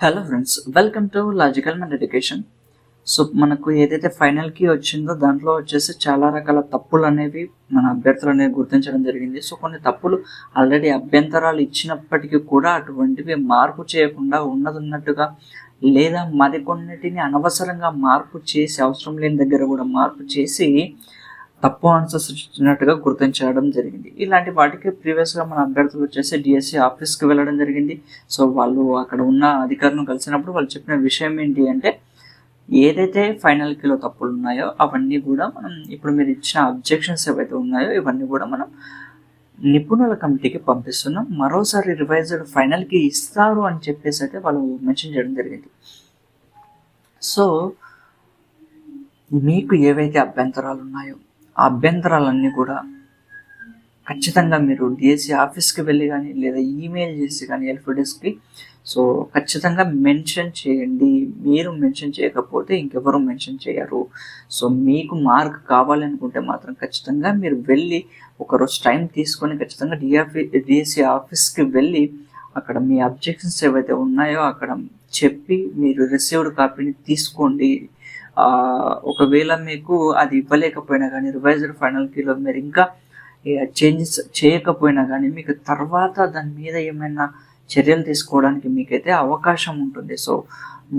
Hello friends, welcome to logical meant education. So మనకు ఏదైతే ఫైనల్కి వచ్చిందో దాంట్లో వచ్చేసి చాలా రకాల తప్పులు అనేవి మన అభ్యర్థులు అనేవి గుర్తించడం జరిగింది. సో కొన్ని తప్పులు ఆల్రెడీ అభ్యంతరాలు ఇచ్చినప్పటికీ కూడా అటువంటివి మార్పు చేయకుండా ఉన్నట్టుగా లేదా మరికొన్నిటిని అనవసరంగా మార్పు చేసి అవసరం లేని దగ్గర కూడా మార్పు చేసి తప్పు ఆన్సర్స్ ఇచ్చినట్టుగా గుర్తించడం జరిగింది. ఇలాంటి వాటికి ప్రీవియస్గా మన అభ్యర్థులు వచ్చేసి డిఎస్సి ఆఫీస్కి వెళ్ళడం జరిగింది. సో వాళ్ళు అక్కడ ఉన్న అధికారులను కలిసినప్పుడు వాళ్ళు చెప్పిన విషయం ఏంటి అంటే, ఏదైతే ఫైనల్ కీలో తప్పులు ఉన్నాయో అవన్నీ కూడా మనం ఇప్పుడు మీరు ఇచ్చిన అబ్జెక్షన్స్ ఏవైతే ఉన్నాయో ఇవన్నీ కూడా మనం నిపుణుల కమిటీకి పంపిస్తున్నాం, మరోసారి రివైజ్డ్ ఫైనల్కి ఇస్తారు అని చెప్పేసి అయితే వాళ్ళు మెన్షన్ చేయడం జరిగింది. సో మీకు ఏవైతే అభ్యంతరాలు ఉన్నాయో ఆ అభ్యంతరాలన్నీ కూడా ఖచ్చితంగా మీరు డిఎస్సి ఆఫీస్కి వెళ్ళి కానీ లేదా ఈమెయిల్ చేసి కానీ ఎల్ఫ్డెస్క్కి సో ఖచ్చితంగా మెన్షన్ చేయండి. మీరు మెన్షన్ చేయకపోతే ఇంకెవరు మెన్షన్ చేయరు. సో మీకు మార్క్ కావాలనుకుంటే మాత్రం ఖచ్చితంగా మీరు వెళ్ళి ఒకరోజు టైం తీసుకొని ఖచ్చితంగా డిఎస్సి ఆఫీస్కి వెళ్ళి అక్కడ మీ అబ్జెక్షన్స్ ఏవైతే ఉన్నాయో అక్కడ చెప్పి మీరు రిసీవ్డ్ కాపీని తీసుకోండి. ఒకవేళ మీకు అది ఇవ్వలేకపోయినా కానీ రివైజ్డ్ ఫైనల్ కీలో మీరు ఇంకా చేంజెస్ చేయకపోయినా కానీ మీకు తర్వాత దాని మీద ఏమైనా చర్యలు తీసుకోవడానికి మీకైతే అవకాశం ఉంటుంది. సో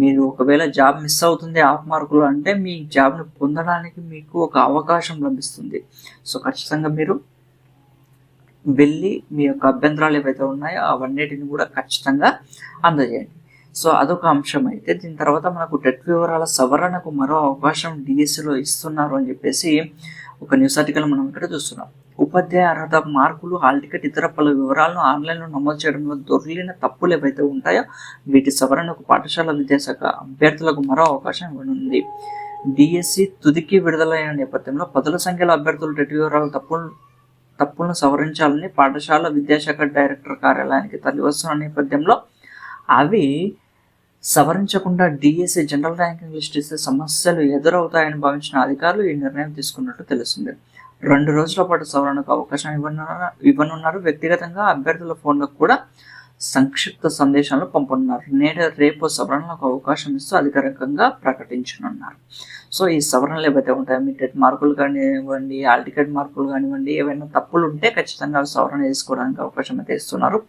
మీరు ఒకవేళ జాబ్ మిస్ అవుతుంది హాఫ్ మార్కులు అంటే మీ జాబ్ను పొందడానికి మీకు ఒక అవకాశం లభిస్తుంది. సో ఖచ్చితంగా మీరు వెళ్ళి మీ యొక్క అభ్యంతరాలు ఏవైతే ఉన్నాయో అవన్నిటిని కూడా ఖచ్చితంగా అందజేయండి. సో అదొక అంశం. అయితే దీని తర్వాత మనకు టెట్ వివరాల సవరణకు మరో అవకాశం డిఎస్సిలో ఇస్తున్నారు అని చెప్పేసి ఒక న్యూస్ ఆర్టికల్ మనం ఇక్కడ చూస్తున్నాం. ఉపాధ్యాయ అర్హత మార్కులు, హాల్ టికెట్, ఇతర పలు వివరాలను ఆన్లైన్లో నమోదు చేయడంలో దొర్లిన తప్పులు ఏవైతే ఉంటాయో వీటి సవరణకు పాఠశాల విద్యాశాఖ అభ్యర్థులకు మరో అవకాశం ఇవ్వనుంది. డిఎస్సి తుదికి విడుదలైన నేపథ్యంలో పదుల సంఖ్యలో అభ్యర్థులు టెట్ వివరాల తప్పులను సవరించాలని పాఠశాల విద్యాశాఖ డైరెక్టర్ కార్యాలయానికి తరలివస్తున్న నేపథ్యంలో అవి సవరించకుండా డిఎస్సి జనరల్ ర్యాంకింగ్ లిస్ట్ ఇస్తే సమస్యలు ఎదురవుతాయని భావించిన అధికారులు ఈ నిర్ణయం తీసుకున్నట్టు తెలుస్తుంది. 2 రోజుల పాటు సవరణకు అవకాశం ఇవ్వనున్నారు. వ్యక్తిగతంగా అభ్యర్థుల ఫోన్లకు కూడా సంక్షిప్త సందేశాలను పంపనున్నారు. రేపు సవరణలకు అవకాశం ఇస్తూ అధికారికంగా ప్రకటించనున్నారు. సో ఈ సవరణలు ఏవైతే ఉంటాయో మీ టెట్ మార్కులు కానివ్వండి, హాల్ టికెట్ మార్కులు కానివ్వండి, ఏవైనా తప్పులు ఉంటే ఖచ్చితంగా సవరణ చేసుకోవడానికి అవకాశం అయితే ఇస్తున్నారు.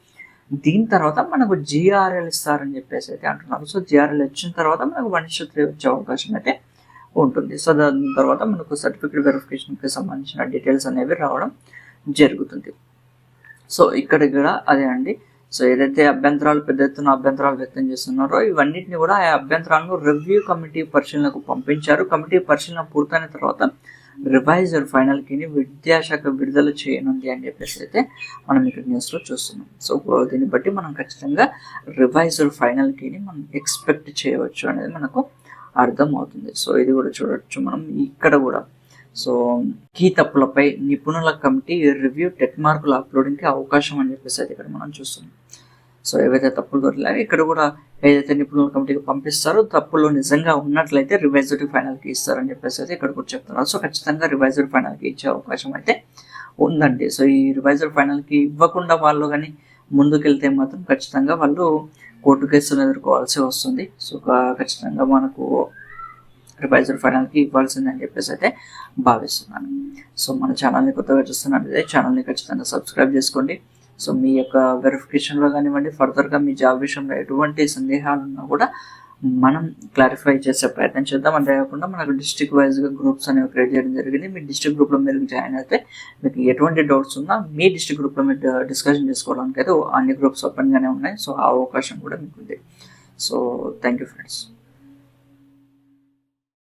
దీని తర్వాత మనకు జిఆర్ఎల్ ఇస్తారని చెప్పేసి అయితే అంటున్నారు. సో జిఆర్ఎల్ వచ్చిన తర్వాత మనకు 1:3 వచ్చే అవకాశం అయితే ఉంటుంది. సో దాని తర్వాత మనకు సర్టిఫికేట్ వెరిఫికేషన్కి సంబంధించిన డీటెయిల్స్ అనేవి రావడం జరుగుతుంది. సో ఇక్కడ కూడా అదే అండి. సో ఏదైతే అభ్యంతరాలు పెద్ద ఎత్తున అభ్యంతరాలు వ్యక్తం చేస్తున్నారో ఇవన్నిటిని కూడా ఆ అభ్యంతరాలను రివ్యూ కమిటీ పరిశీలనకు పంపించారు. కమిటీ పరిశీలన పూర్తయిన తర్వాత రివైజ్డ్ ఫైనల్ కీని విద్యాశాఖ విడుదల చేయనుంది అని చెప్పేసి అయితే మనం ఇక్కడ న్యూస్లో చూస్తున్నాం. సో దీన్ని బట్టి మనం ఖచ్చితంగా రివైజ్డ్ ఫైనల్ కీని మనం ఎక్స్పెక్ట్ చేయవచ్చు అనేది మనకు అర్థం అవుతుంది. సో ఇది కూడా చూడవచ్చు మనం ఇక్కడ కూడా. సో కీ తప్పులపై నిపుణుల కమిటీ రివ్యూ టెట్ మార్కుల అప్లోడింగ్కి అవకాశం అని చెప్పేసి అయితే ఇక్కడ మనం చూస్తున్నాం. సో ఏవైతే తప్పులు దొరికాయో ఇక్కడ కూడా ఏదైతే నిపుణుల కమిటీకి పంపిస్తారో తప్పులు నిజంగా ఉన్నట్లయితే రివైజ్డ్ ఫైనల్కి ఇస్తారని చెప్పేసి అయితే ఇక్కడ కూడా చెప్తున్నారు. సో ఖచ్చితంగా రివైజ్డ్ ఫైనల్కి ఇచ్చే అవకాశం అయితే ఉందండి. సో ఈ రివైజ్డ్ ఫైనల్కి ఇవ్వకుండా వాళ్ళు కానీ ముందుకెళ్తే మాత్రం ఖచ్చితంగా వాళ్ళు కోర్టు కేసులు ఎదుర్కోవాల్సి వస్తుంది. సో ఖచ్చితంగా మనకు రివైజ్డ్ ఫైనల్కి ఇవ్వాల్సింది అని చెప్పేసి అయితే భావిస్తున్నాను. సో మన ఛానల్ని కొత్తగా చూస్తున్నట్లయితే ఛానల్ని ఖచ్చితంగా సబ్స్క్రైబ్ చేసుకోండి. సో మీ యొక్క వెరిఫికేషన్లో కానివ్వండి, ఫర్దర్గా మీ జాబ్ విషయంలో ఎటువంటి సందేహాలు ఉన్నా కూడా మనం క్లారిఫై చేసే ప్రయత్నం చేద్దాం. అంతేకాకుండా మనకు డిస్ట్రిక్ట్ వైజ్గా గ్రూప్స్ అనేవి క్రియేట్ చేయడం జరిగింది. మీ డిస్ట్రిక్ట్ గ్రూప్లో మీరు జాయిన్ అయితే మీకు ఎటువంటి డౌట్స్ ఉన్నా మీ డిస్ట్రిక్ట్ గ్రూప్లో మీరు డిస్కషన్ చేసుకోవడానికి అయితే అన్ని గ్రూప్స్ ఓపెన్గానే ఉన్నాయి. సో ఆ అవకాశం కూడా మీకు ఉంది. So thank you friends.